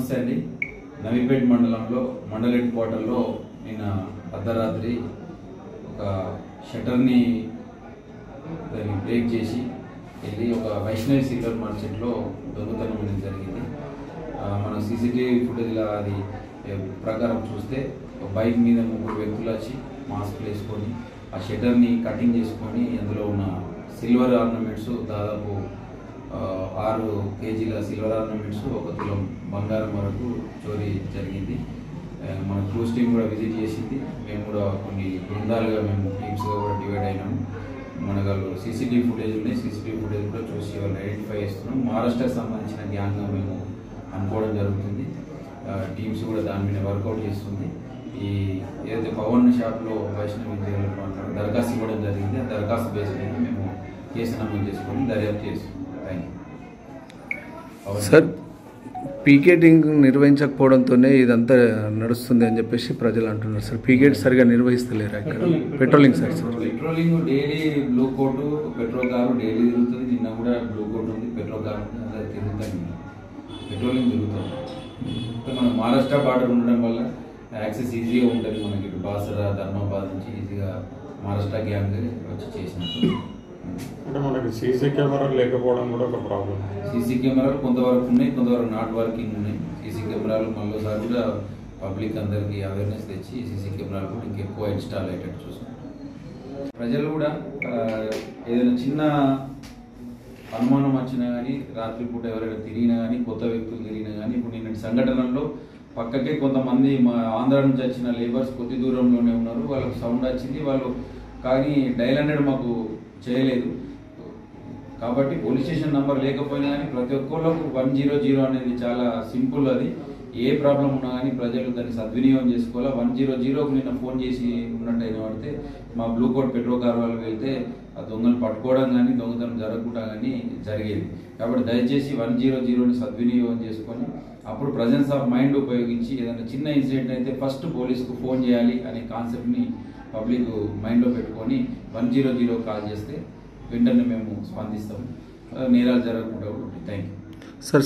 నమస్తే అండి. నవీపేట్ మండలంలో మండల హెడ్ క్వార్టర్లో నిన్న అర్ధరాత్రి ఒక షట్టర్ని దాన్ని బ్రేక్ చేసి వెళ్ళి ఒక వైష్ణవి సిల్వర్ మార్కెట్లో దొంగతనం అనేది జరిగింది. మన సీసీటీవీ ఫుటేజ్లో అది ప్రకారం చూస్తే బైక్ మీద 3 వ్యక్తులు వచ్చి మాస్క్ వేసుకొని ఆ షట్టర్ని కటింగ్ చేసుకొని అందులో ఉన్న సిల్వర్ ఆర్నమెంట్స్ దాదాపు 6 కేజీల సిల్వర్ ఆర్నమెంట్స్ 1 తులం బంగారం వరకు చోరీ జరిగింది. మన క్రూజ్ టీమ్ కూడా విజిట్ చేసింది. మేము కూడా కొన్ని బృందాలుగా మేము టీమ్స్గా కూడా డివైడ్ అయినాము. మన వాళ్ళు సీసీటీవీ ఫుటేజ్ ఉన్నాయి. సీసీటీవీ ఫుటేజ్ కూడా చూసి వాళ్ళు ఐడెంటిఫై చేస్తున్నాం. మహారాష్ట్రకు సంబంధించిన గ్యాంగ్గా మేము అనుకోవడం జరుగుతుంది. టీమ్స్ కూడా దాని మీద వర్కౌట్ చేస్తుంది. ఈ ఏదైతే పవన్ షాప్లో వైష్ణవి దరఖాస్తు ఇవ్వడం జరిగింది. ఆ దరఖాస్తు బేస్ మీద మేము కేసు నమోదు చేసుకొని దర్యాప్తు చేస్తున్నాం. సార్, పీకెటింగ్ నిర్వహించకపోవడంతోనే ఇదంతా నడుస్తుంది అని చెప్పేసి ప్రజలు అంటున్నారు. సార్, పీకెట్ సరిగా నిర్వహిస్తలేరు అక్కడ. Patrolling sir patrolling daily blue coat petrol car daily తిరుగుతుంది. నిన్న కూడా బ్లూ కోట్ ఉంది, పెట్రోల్ కారు ఉంది, అందరు తిరుగుతాయి. పెట్రోలింగ్ తిరుగుతుంది. మన మహారాష్ట్ర బార్డర్ ఉండడం వల్ల యాక్సెస్ ఈజీగా ఉంటుంది. మనకి ఇటు బాసరా ధర్మాబాద్ నుంచి ఈజీగా మహారాష్ట్ర గ్యాంగ్ వచ్చి చేసినట్టు. అంటే మనకి సీసీ కెమెరాలు లేకపోవడం కూడా ఒక ప్రాబ్లం. సీసీ కెమెరాలు కొంతవరకు ఉన్నాయి, కొంతవరకు నాట్ వర్కింగ్ ఉన్నాయి. సీసీ కెమెరాలు మళ్ళీసారి కూడా పబ్లిక్ అందరికీ అవేర్నెస్ తెచ్చి సీసీ కెమెరాలు కూడా ఇంకెక్కువ ఇన్స్టాల్ అయ్యేటట్టు చూసుకుంటాం. ప్రజలు కూడా ఏదైనా చిన్న అనుమానం వచ్చినా కానీ, రాత్రిపూట ఎవరైనా తిరిగినా కానీ, కొత్త వ్యక్తులు తిరిగినా కానీ, ఇప్పుడు నిన్నటి సంఘటనల్లో పక్కకే కొంతమంది మా ఆంధ్ర నుంచి వచ్చిన లేబర్స్ కొద్ది దూరంలోనే ఉన్నారు. వాళ్ళకు సౌండ్ వచ్చింది, వాళ్ళు కానీ డయల్ 100 మాకు చేయలేదు. కాబట్టి పోలీస్ స్టేషన్ నంబర్ లేకపోయినా కానీ ప్రతి ఒక్కళ్ళకు 100 అనేది చాలా సింపుల్. అది ఏ ప్రాబ్లం ఉన్నా కానీ ప్రజలు దాన్ని సద్వినియోగం చేసుకోవాలి. 100కు నిన్న ఫోన్ చేసి ఉన్నట్టయినా పడితే మా బ్లూ కోట్ పెట్రోల్ కార్ వాళ్ళు వెళ్తే ఆ దొంగలు పట్టుకోవడం కానీ దొంగతనం జరగకుండా కానీ జరిగేది. కాబట్టి దయచేసి 100ని సద్వినియోగం చేసుకొని అప్పుడు ప్రజెన్స్ ఆఫ్ మైండ్ ఉపయోగించి ఏదైనా చిన్న ఇన్సిడెంట్ అయితే ఫస్ట్ పోలీసుకు ఫోన్ చేయాలి అనే కాన్సెప్ట్ని పబ్లిక్ మైండ్లో పెట్టుకొని 100 కాల్ చేస్తే వెంటనే మేము స్పందిస్తాము. నేరాలు జరగకుండా ఉంటుంది. Thank you sir.